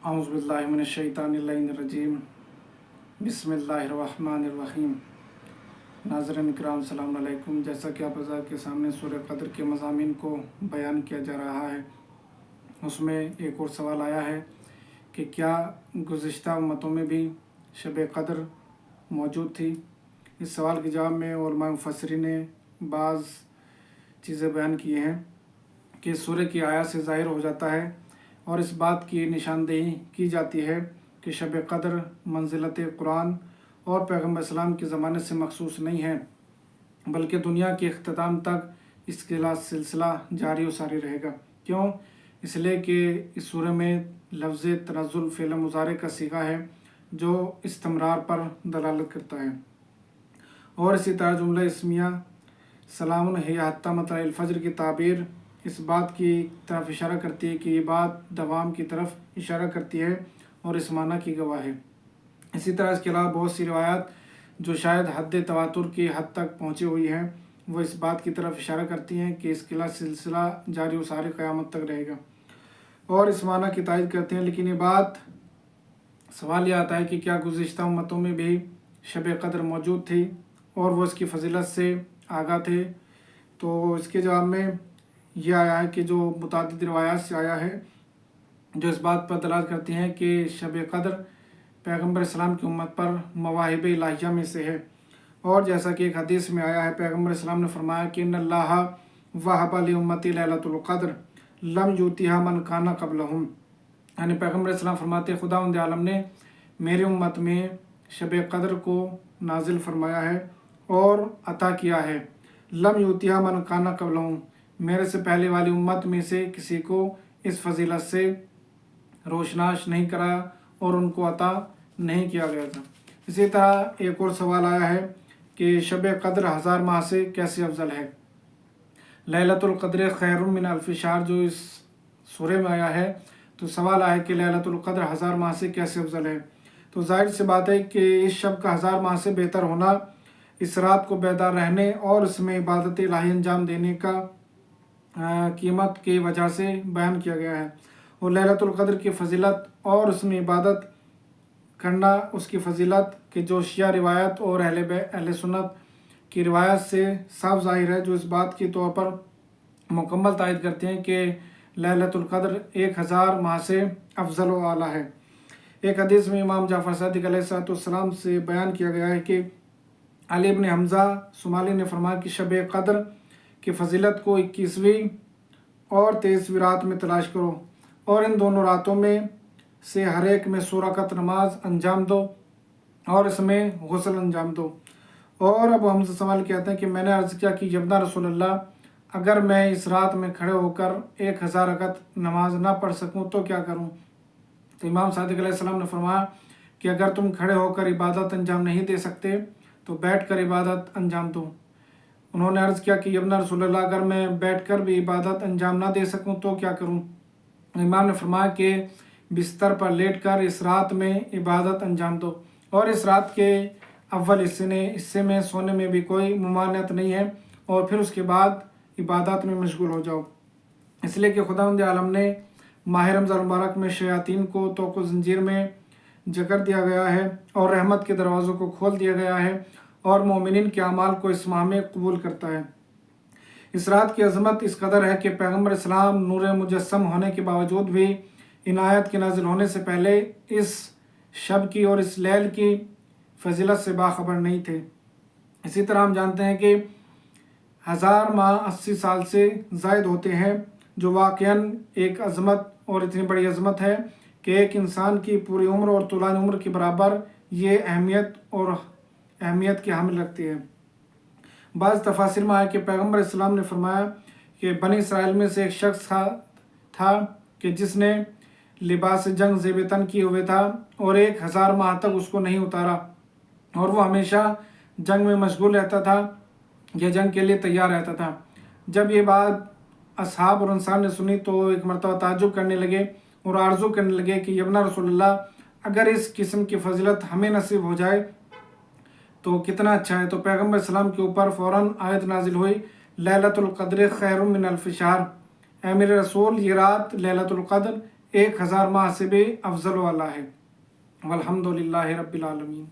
औज़ु बिल्लाहि मिनश्शैतानिर्रजीम बिस्मिल्लाहिर्रहमानिर्रहीम। नाज़रीन किराम सलाम अलैकुम। जैसा कि आप हज़रात के सामने सूरह क़द्र के मज़ामीन को बयान किया जा रहा है, उसमें एक और सवाल आया है कि क्या गुज़िश्ता उम्मतों में भी शब क़द्र मौजूद थी। इस सवाल के जवाब में उलमा मुफ़स्सिरीन ने बाज़ चीज़ें बयान की हैं कि सूरह की आयत से ज़ाहिर हो जाता है और इस बात की निशानदेही की जाती है कि शब क़द्र मंज़िलत कुरान और पैगम्बर इस्लाम के ज़माने से मखसूस नहीं है, बल्कि दुनिया के इख्तिताम तक इसका सिलसिला जारी व सारी रहेगा। क्यों? इसलिए कि इस सूरह में लफ्ज़ तनज़्ज़ुल फ़िल मुज़ारे का सीगा है जो इस्तिमरार पर दलालत करता है, और इसी तरह जुमला इस्मिया सलामुन हिया हत्ता मतलअल फ़ज्र की ताबीर इस बात की तरफ इशारा करती है कि ये बात दवाम की तरफ इशारा करती है और इस माना की गवाह है। इसी तरह इसके अलावा बहुत सी रिवायात जो शायद हद तवातुर की हद तक पहुँची हुई हैं, वो इस बात की तरफ इशारा करती हैं कि इसका सिलसिला जारी व सारी क़यामत तक रहेगा और इस माना की तायद करते हैं। लेकिन ये बात सवाल यह आता है कि क्या गुज़िश्ता उम्मतों में भी शब क़द्र मौजूद थी और वो इसकी फजीलत से आगाह थे? तो इसके जवाब में यह आया है कि जो मुतादिद रिवायात से आया है जो इस बात पर दलालत करती हैं कि शब क़द्र पैगम्बर इस्लाम की उम्मत पर मवाहिब इलाहिया में से है। और जैसा कि एक हदीस में आया है, पैगम्बर इस्लाम ने फरमाया कि इन्नल्लाह वहब लि उम्मती लैलतुल क़द्र लम यूतिहा मन काना क़ब्लहुम। यानी पैगम्बर इस्लाम फरमाते खुदावंद आलम ने मेरी उम्मत में शब क़द्र को नाजिल फरमाया है और अता किया है। लम यूतिहा मन काना क़ब्लहुम, मेरे से पहले वाली उम्मत में से किसी को इस फजीलत से रोशनाश नहीं कराया और उनको अता नहीं किया गया था। इसी तरह एक और सवाल आया है कि शब क़द्र 1000 माह से कैसे अफजल है। लैलतुल क़द्र खैरुम मिन अल्फ़ि शहर जो इस सूरह में आया है, तो सवाल आया कि लैलतुल क़द्र 1000 माह से कैसे अफजल है। तो जाहिर सी बात है कि इस शब का 1000 माह से बेहतर होना इस रात को बेदार रहने और इसमें इबादत इलाही अंजाम देने का कीमत की वजह से बयान किया गया है। और लैलतुल क़द्र की फ़जीलत और उसमें इबादत करना उसकी फ़जीलत के जो शिया रिवायत और अहले सुन्नत की रिवायत से साफ ज़ाहिर है, जो इस बात के तौर पर मुकम्मल तायद करते हैं कि लैलतुल क़द्र 1000 माह से अफजल व आला है। एक हदीस में इमाम जाफ़र सादिक़ अलैहिस्सलाम से बयान किया गया है कि अली इब्न हमज़ा सुमाली ने फरमाया कि शब क़द्र की फ़जीलत को 21वीं और 23वीं रात में तलाश करो और इन दोनों रातों में से हर एक में 2 रकात नमाज अंजाम दो और इसमें गुस्ल अंजाम दो। और अब हमसे सवाल कहते हैं कि मैंने अर्ज़ किया कि यब्ना रसूलल्लाह, अगर मैं इस रात में खड़े होकर 1000 रकात नमाज ना पढ़ सकूं तो क्या करूं? तो इमाम सादिक़ अलैहिस्सलाम ने फरमाया कि अगर तुम खड़े होकर इबादत अंजाम नहीं दे सकते तो बैठ कर इबादत अंजाम दो। उन्होंने अर्ज़ किया कि यब्ना रसूलल्लाह, अगर मैं बैठकर भी इबादत अंजाम ना दे सकूं तो क्या करूं? इमाम ने फरमाया कि बिस्तर पर लेटकर इस रात में इबादत अंजाम दो और इस रात के अव्वल हिस्से में सोने में भी कोई मुमानियत नहीं है और फिर उसके बाद इबादत में मशगूल हो जाओ। इसलिए कि खुदावंद आलम ने माह रमज़ान मुबारक में शयातीन को तोक़ ज़ंजीर में जकड़ दिया गया है और रहमत के दरवाज़ों को खोल दिया गया है और मोमिनीन के अमाल को इस माह में कबूल करता है। इस रात की अज़मत इस कदर है कि पैगम्बर इस्लाम नूर मुजस्सम होने के बावजूद भी इन आयत के नाजिल होने से पहले इस शब की और इस लैल की फजीलत से बाखबर नहीं थे। इसी तरह हम जानते हैं कि 1000 माह 80 साल से ज़ायद होते हैं, जो वाक़यान एक अज़मत और इतनी बड़ी अज़मत है कि एक इंसान की पूरी उम्र और तुलान उम्र के बराबर ये अहमियत की हामिल रखती है। बाज़ तफासिर में आया कि पैगम्बर इस्लाम ने फरमाया कि बनी इसराइल में से एक शख्स था कि जिसने लिबास जंग ज़ेबतन किए हुए था और 1000 माह तक उसको नहीं उतारा और वो हमेशा जंग में मशगूल रहता था या जंग के लिए तैयार रहता था। जब ये बात असहाब और अंसार ने सुनी तो एक मरतबा ताज्जुब करने लगे और आरज़ू करने लगे कि यब्ना रसूलल्लाह, अगर इस किस्म की फजीलत हमें नसीब हो जाए तो कितना अच्छा है। तो पैगम्बर इस्लाम के ऊपर फ़ौरन आयत नाजिल हुई, लैलतुल क़द्र खैरुम मिन अल्फ़ि शहर, ऐ मेरे रसूल, ये रात लैलतुल क़द्र 1000 माह से भी अफजल वाला है। वल्हम्दुलिल्लाहि रब्बिल आलमीन।